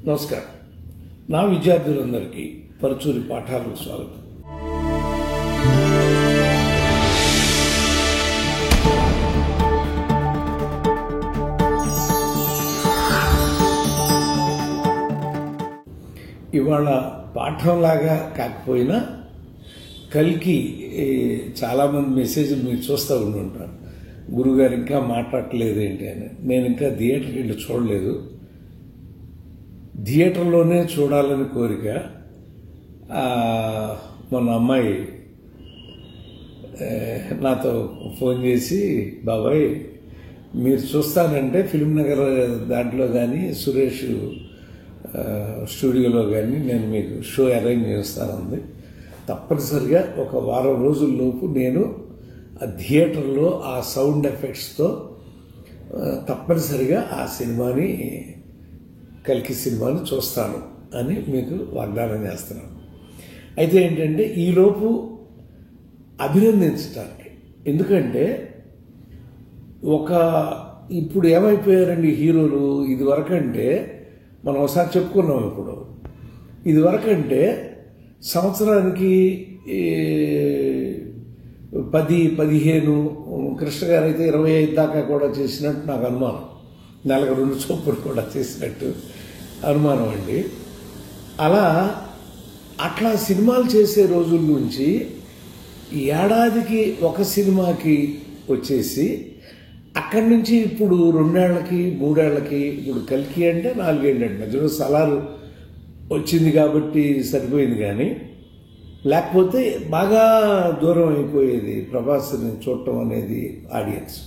నమస్కారం. నా విద్యార్థులందరికీ పరుచూరి పాఠాలకు స్వాగతం. ఇవాళ పాఠంలాగా కాకపోయినా కల్కి చాలామంది మెసేజ్లు మీరు చూస్తూ ఉంటుంటారు. గురుగారు ఇంకా మాట్లాడలేదు ఏంటి అని. నేను ఇంకా థియేటర్కి వెళ్ళి చూడలేదు. థియేటర్లోనే చూడాలని కోరిక. మొన్న అమ్మాయి నాతో ఫోన్ చేసి, బాబాయ్ మీరు చూస్తానంటే ఫిల్మ్ నగర్ దాంట్లో కానీ సురేష్ స్టూడియోలో కానీ నేను మీకు షో అరేంజ్ చేస్తానంది. తప్పనిసరిగా ఒక వారం రోజుల్లోపు నేను ఆ థియేటర్లో ఆ సౌండ్ ఎఫెక్ట్స్తో తప్పనిసరిగా ఆ సినిమాని, కల్కి సినిమాని చూస్తాను అని మీకు వాగ్దానం చేస్తున్నాను. అయితే ఏంటంటే ఈలోపు అభినందించడానికి, ఎందుకంటే ఇప్పుడు ఏమైపోయారండి హీరోలు. ఇదివరకంటే మనం ఒకసారి చెప్పుకున్నాం. ఇప్పుడు ఇదివరకంటే సంవత్సరానికి 10-15 కృష్ణ గారు అయితే 25 దాకా కూడా చేసినట్టు నాకు అనుమానం. నెలకు 2 చొప్పులు కూడా చేసినట్టు అనుమానం అండి. అట్లా సినిమాలు చేసే రోజుల నుంచి ఏడాదికి ఒక సినిమాకి వచ్చేసి అక్కడి నుంచి ఇప్పుడు 2 ఏళ్లకి 3 ఏళ్లకి, ఇప్పుడు కల్కి అంటే 4 ఏళ్ళు అండి. మధ్యలో సలారు వచ్చింది కాబట్టి సరిపోయింది, కానీ లేకపోతే బాగా దూరం అయిపోయేది ప్రభాస్ని చూడటం అనేది ఆడియన్స్.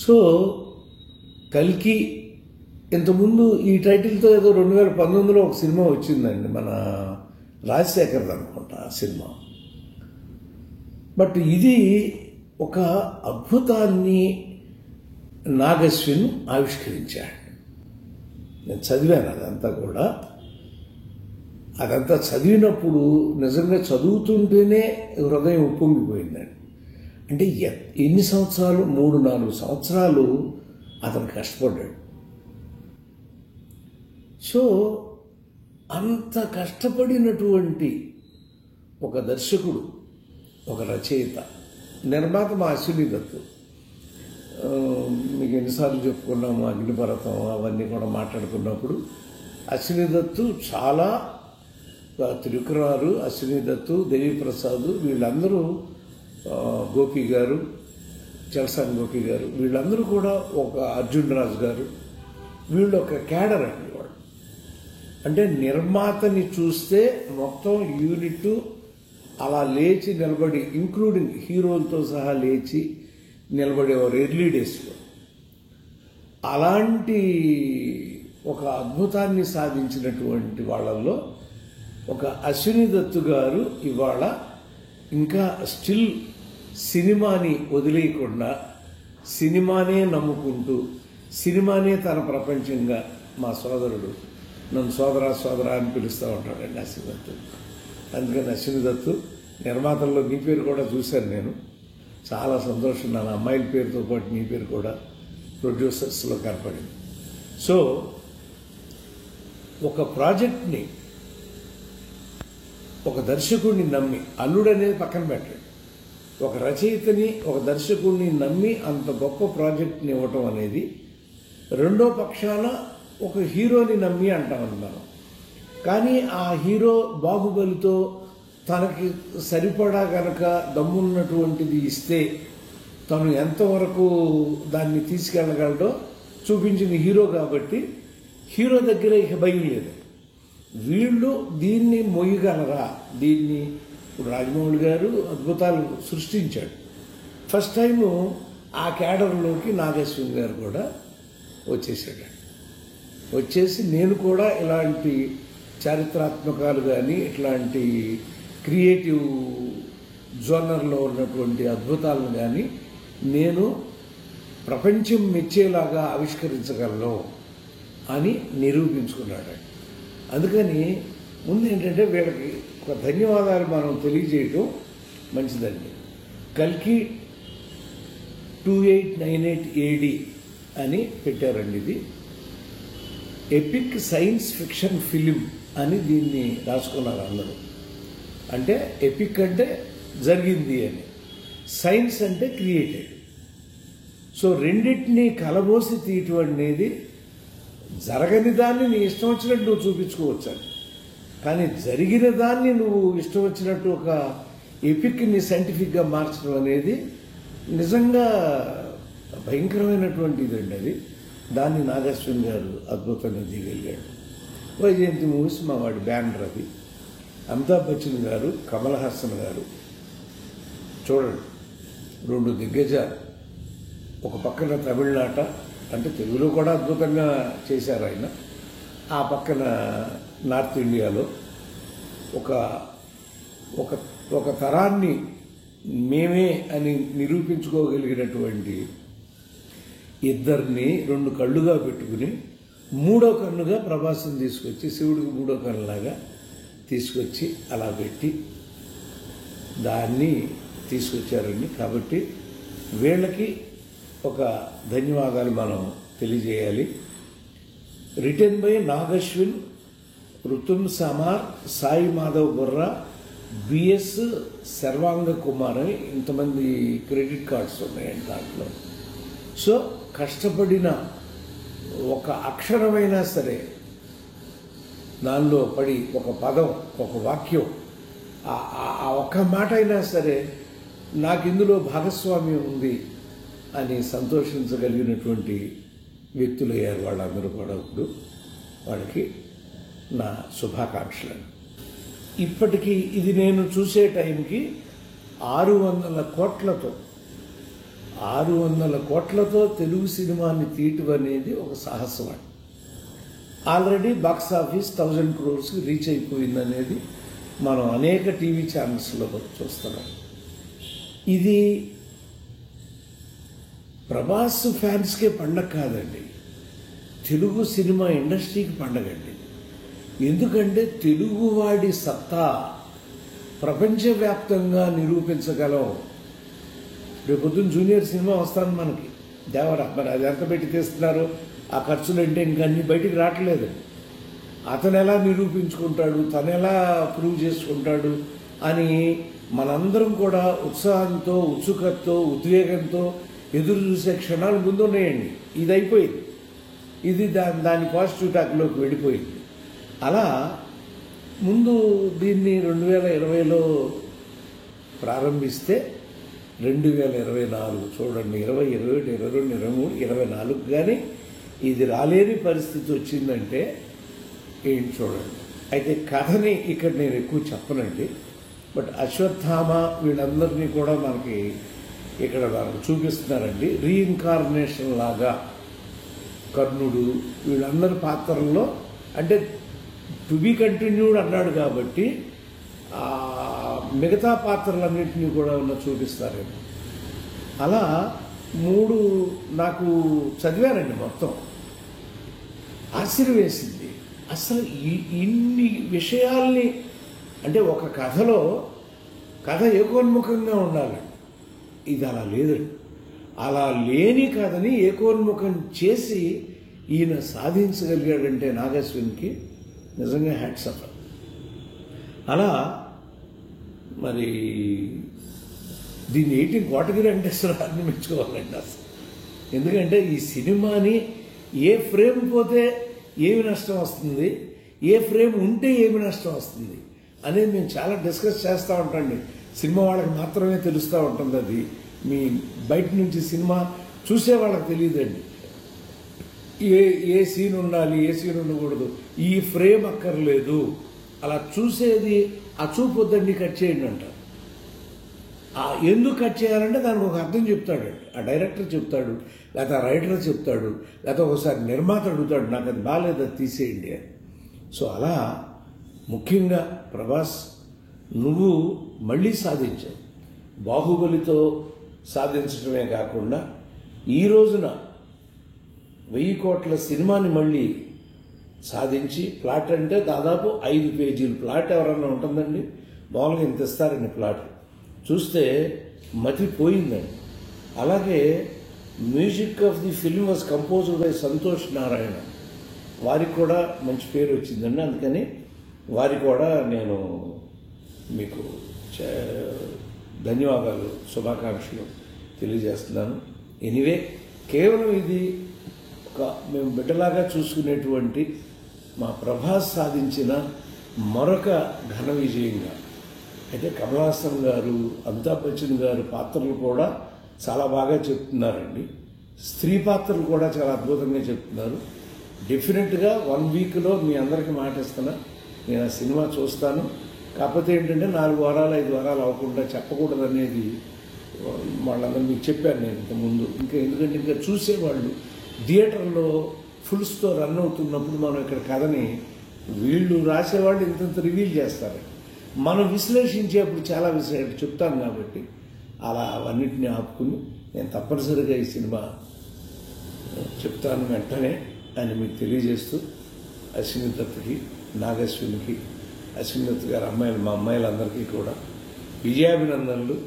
సో కల్కి ఇంతకుముందు ఈ టైటిల్తో ఏదో 2019లో ఒక సినిమా వచ్చిందండి, మన రాజశేఖర్ అనుకుంటా ఆ సినిమా. బట్ ఇది ఒక అద్భుతాన్ని నాగశ్విన్ ఆవిష్కరించాడు. నేను చదివాను అదంతా కూడా. అదంతా చదివినప్పుడు నిజంగా చదువుతుంటేనే హృదయం ఉప్పొంగిపోయిందండి. అంటే ఎన్ని సంవత్సరాలు, 3-4 సంవత్సరాలు అతను కష్టపడ్డాడు. సో అంత కష్టపడినటువంటి ఒక దర్శకుడు, ఒక రచయిత, నిర్మాత మా అశ్విని దత్తు. మీకు ఎన్నిసార్లు చెప్పుకున్నాము అగ్నిపర్వతం అవన్నీ కూడా మాట్లాడుకున్నప్పుడు. అశ్విని దత్తు చాలా, త్రివిక్రమారు, అశ్విని దత్తు, దేవిప్రసాద్, వీళ్ళందరూ, గోపి గారు, చలసాని గోపి గారు, వీళ్ళందరూ కూడా, ఒక అర్జున్ రాజు గారు, వీళ్ళు ఒక క్యాడర్ అండి. వాళ్ళు అంటే నిర్మాతని చూస్తే మొత్తం యూనిట్ అలా లేచి నిలబడి, ఇంక్లూడింగ్ హీరోలతో సహా లేచి నిలబడేవారు ఎర్లీ డేస్లో. అలాంటి ఒక అద్భుతాన్ని సాధించినటువంటి వాళ్ళల్లో ఒక అశ్విని దత్తు గారు ఇవాళ ఇంకా స్టిల్ సినిమాని వదిలేయకుండా, సినిమానే నమ్ముకుంటూ, సినిమానే తన ప్రపంచంగా, మా సోదరుడు నన్ను సోదరా అని పిలుస్తూ ఉంటాడండి అశ్విని దత్తు. అందుకని అశ్విని దత్తు నిర్మాతల్లో నీ పేరు కూడా చూశాను నేను. చాలా సంతోషం. నా అమ్మాయిల పేరుతో పాటు నీ పేరు కూడా ప్రొడ్యూసర్స్లో కనపడింది. సో ఒక ప్రాజెక్ట్ని, ఒక దర్శకుడిని నమ్మి, అల్లుడు అనేది పక్కన పెట్టండి, ఒక రచయితని, ఒక దర్శకుడిని నమ్మి అంత గొప్ప ప్రాజెక్ట్ని ఇవ్వటం అనేది, రెండో పక్షాన ఒక హీరోని నమ్మి అంటామని మనం. కానీ ఆ హీరో బాహుబలితో తనకి సరిపడా కనుక దమ్మున్నటువంటిది ఇస్తే తను ఎంతవరకు దాన్ని తీసుకెళ్ళగలడో చూపించిన హీరో కాబట్టి హీరో దగ్గర ఇక భయం లేదు. వీళ్ళు దీన్ని మొయ్యగలరా? దీన్ని ఇప్పుడు రాజమౌళి గారు అద్భుతాలు సృష్టించాడు. ఫస్ట్ టైము ఆ క్యాడర్లోకి నాగేశ్వరి గారు కూడా వచ్చేసాడు. వచ్చేసి నేను కూడా ఇలాంటి చారిత్రాత్మకాలు కానీ, ఇట్లాంటి క్రియేటివ్ జోనర్లో ఉన్నటువంటి అద్భుతాలను కానీ నేను ప్రపంచం మెచ్చేలాగా ఆవిష్కరించగలను అని నిరూపించుకున్నాడు. అందుకని ముందు ఏంటంటే వీళ్ళకి ఒక ధన్యవాదాలు మనం తెలియజేయటం మంచిదండి. కల్కి 2898 AD అని పెట్టారండి. ఇది ఎపిక్ సైన్స్ ఫిక్షన్ ఫిలిం అని దీన్ని రాసుకున్నారు అందరూ. అంటే ఎపిక్ అంటే జరిగింది అని, సైన్స్ అంటే క్రియేటెడ్. సో రెండింటినీ కలబోసి తీయటం అనేది జరగని దాన్ని నీ ఇష్టం వచ్చినట్టు నువ్వు చూపించుకోవచ్చు, కానీ జరిగిన దాన్ని నువ్వు ఇష్టం వచ్చినట్టు ఒక ఎపిక్ని సైంటిఫిక్గా మార్చడం అనేది నిజంగా భయంకరమైనటువంటిది అండి. అది దాన్ని నాగశ్విన్ గారు అద్భుతంగా దిగలిగాడు. వైజయంతి మూవీస్ మా వాడి బ్యానర్ అది. అమితాబ్ బచ్చన్ గారు, కమల్ హాసన్ గారు చూడండి, 2 దిగ్గజాలు. ఒక పక్కన తమిళనాట, అంటే తెలుగులో కూడా అద్భుతంగా చేశారు ఆయన. ఆ పక్కన నార్త్ ఇండియాలో ఒక ఒక ఒక తరాన్ని మేమే అని నిరూపించుకోగలిగినటువంటి ఇద్దరిని 2 కళ్ళుగా పెట్టుకుని 3వ కన్నుగా ప్రభాస్ని తీసుకొచ్చి, శివుడికి 3వ కన్నులాగా తీసుకొచ్చి అలా పెట్టి దాన్ని తీసుకొచ్చారండి. కాబట్టి వీళ్ళకి ఒక ధన్యవాదాలు మనం తెలియజేయాలి. Written by Nagashwin, Rutum Samar, Sai Madhav Burra, BS Sarvanga Kumar అని ఇంతమంది క్రెడిట్ కార్డ్స్ ఉన్నాయండి దాంట్లో. సో కష్టపడిన ఒక అక్షరమైనా సరే దానిలో పడి, ఒక పదం, ఒక వాక్యం, ఆ ఒక్క మాట అయినా సరే నాకు ఇందులో భాగస్వామ్యం ఉంది అని సంతోషించగలిగినటువంటి వ్యక్తులయ్యారు వాళ్ళందరూ కూడా. ఇప్పుడు వాళ్ళకి నా శుభాకాంక్షలు. ఇప్పటికీ ఇది నేను చూసే టైంకి 600 కోట్లతో తెలుగు సినిమాని తీయటం అనేది ఒక సాహసం అండి. Already box office 1000 crores reach అయిపోయిందనేది మనం అనేక టీవీ ఛానల్స్లో చూస్తున్నాం. ఇది ప్రభాస్ ఫ్యాన్స్కే పండగ కాదండి, తెలుగు సినిమా ఇండస్ట్రీకి పండగ అండి. ఎందుకంటే తెలుగువాడి సత్తా ప్రపంచవ్యాప్తంగా నిరూపించగలం. రేపొద్దున జూనియర్ సినిమా వస్తాను మనకి దేవరా, మరి అది ఎంత పెట్టి తీస్తున్నారు, ఆ ఖర్చులు అంటే ఇంకన్నీ బయటికి రావట్లేదు. అతను ఎలా నిరూపించుకుంటాడు, తను ఎలా ప్రూవ్ చేసుకుంటాడు అని మనందరం కూడా ఉత్సాహంతో, ఉత్సుకతతో, ఉద్వేగంతో ఎదురు చూసే క్షణాలు ముందున్నాయండి. ఇది అయిపోయింది, ఇది దాని పాజిటివ్ టాక్లోకి వెళ్ళిపోయింది. అలా ముందు దీన్ని 2020లో ప్రారంభిస్తే 2024 చూడండి, 20, 21, 22, 23, 24 కానీ ఇది రాలేని పరిస్థితి వచ్చిందంటే ఏంటి చూడండి. అయితే కథని ఇక్కడ నేను ఎక్కువ చెప్పనండి, బట్ అశ్వత్థామ వీళ్ళందరినీ కూడా మనకి ఇక్కడ మనకు చూపిస్తున్నారండి. రీఇన్కార్నేషన్ లాగా కర్ణుడు వీళ్ళందరి పాత్రల్లో, అంటే టు బీ కంటిన్యూడ్ అన్నాడు కాబట్టి మిగతా పాత్రలన్నింటినీ కూడా చూపిస్తారేమో. అలా 3 నాకు చదివానండి, మొత్తం ఆశ్చర్యం వేసింది. అసలు ఇన్ని విషయాల్ని, అంటే ఒక కథలో కథ ఏకోన్ముఖంగా ఉండాలండి, ఇది అలా లేదండి. అలా లేని కథని ఏకోన్ముఖం చేసి ఈయన సాధించగలిగాడంటే నాగశ్విన్కి నిజంగా హ్యాట్స్ ఆఫ్. అలా మరి దీన్ని 18 కేటగిరీ అంటే అసలు అన్ని మెచ్చుకోవాలండి అసలు. ఎందుకంటే ఈ సినిమాని ఏ ఫ్రేమ్ పోతే ఏమి నష్టం వస్తుంది, ఏ ఫ్రేమ్ ఉంటే ఏమి నష్టం వస్తుంది అనేది మేము చాలా డిస్కస్ చేస్తూ ఉంటాండి. సినిమా వాళ్ళకి మాత్రమే తెలుస్తూ ఉంటుంది, అది మీ బయట నుంచి సినిమా చూసే వాళ్ళకి తెలియదండి. ఏ సీన్ ఉండాలి, ఏ సీన్ ఉండకూడదు, ఈ ఫ్రేమ్ అక్కర్లేదు, అలా చూసేది ఆ చూపు వద్దండి, కట్ చేయండి అంటారు. ఎందుకు కట్ చేయాలంటే దానికి ఒక అర్థం చెప్తాడు, ఆ డైరెక్టర్ చెప్తాడు, లేకపోతే ఆ రైటర్ చెప్తాడు, లేకపోతే ఒకసారి నిర్మాత అడుగుతాడు, నాకు అది బాగాలేదు, అది తీసేయండి అని. సో అలా ముఖ్యంగా ప్రభాస్ నువ్వు మళ్ళీ సాధించావు. బాహుబలితో సాధించడమే కాకుండా ఈ రోజున 1000 కోట్ల సినిమాని మళ్ళీ సాధించి, ప్లాట్ అంటే దాదాపు 5 పేజీలు ప్లాట్ ఎవరన్నా ఉంటుందండి, మామూలుగా ఇంత ఇస్తారండి ప్లాట్, చూస్తే మతిపోయిందండి. అలాగే music of the film was composed by Santosh Narayana. వారికి కూడా మంచి పేరు వచ్చిందండి. అందుకని వారికి కూడా నేను మీకు ధన్యవాదాలు, శుభాకాంక్షలు తెలియజేస్తున్నాను. ఎనీవే, కేవలం ఇది ఒక మేము బిడ్డలాగా చూసుకునేటువంటి మా ప్రభాస్ సాధించిన మరొక ఘన విజయంగా. అయితే కమల్ హాసన్ గారు, అమితాబ్ బచ్చన్ గారు పాత్రలు కూడా చాలా బాగా చెప్తున్నారండి. స్త్రీ పాత్రలు కూడా చాలా అద్భుతంగా చెప్తున్నారు. డెఫినెట్గా 1 వీక్లో మీ అందరికీ మాటిస్తున్నా, నేను ఆ సినిమా చూస్తాను. కాకపోతే ఏంటంటే 4 వారాలు 5 వారాలు అవ్వకుండా చెప్పకూడదు అనేది వాళ్ళందరూ మీకు చెప్పాను నేను ఇంతకుముందు. ఎందుకంటే ఇంకా చూసేవాళ్ళు థియేటర్లో ఫుల్స్తో రన్ అవుతున్నప్పుడు మనం ఇక్కడ కథని వీళ్ళు రాసేవాళ్ళు ఇంత రివీల్ చేస్తారు. మనం విశ్లేషించేప్పుడు చాలా విషయాలు చెప్తాను కాబట్టి అలా అవన్నిటిని ఆపుకుని నేను తప్పనిసరిగా ఈ సినిమా చెప్తాను వెంటనే అని మీకు తెలియజేస్తూ, అశ్విని దత్తుకి, నాగశ్వినికి, అశ్విని దత్ గారి అమ్మాయిలు, మా అమ్మాయిలందరికీ కూడా విజయాభినందనలు.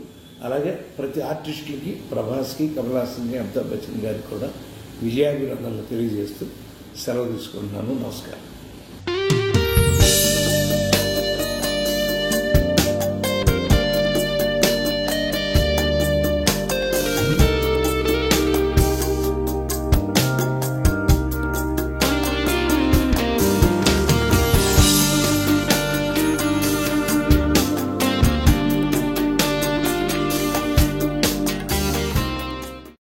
అలాగే ప్రతి ఆర్టిస్టులకి, ప్రభాస్కి, కమల్ హాసన్కి, అమితాబ్ బచ్చన్ గారికి కూడా విజయాభినందనలు తెలియజేస్తూ సెలవు తీసుకుంటున్నాను. నమస్కారం.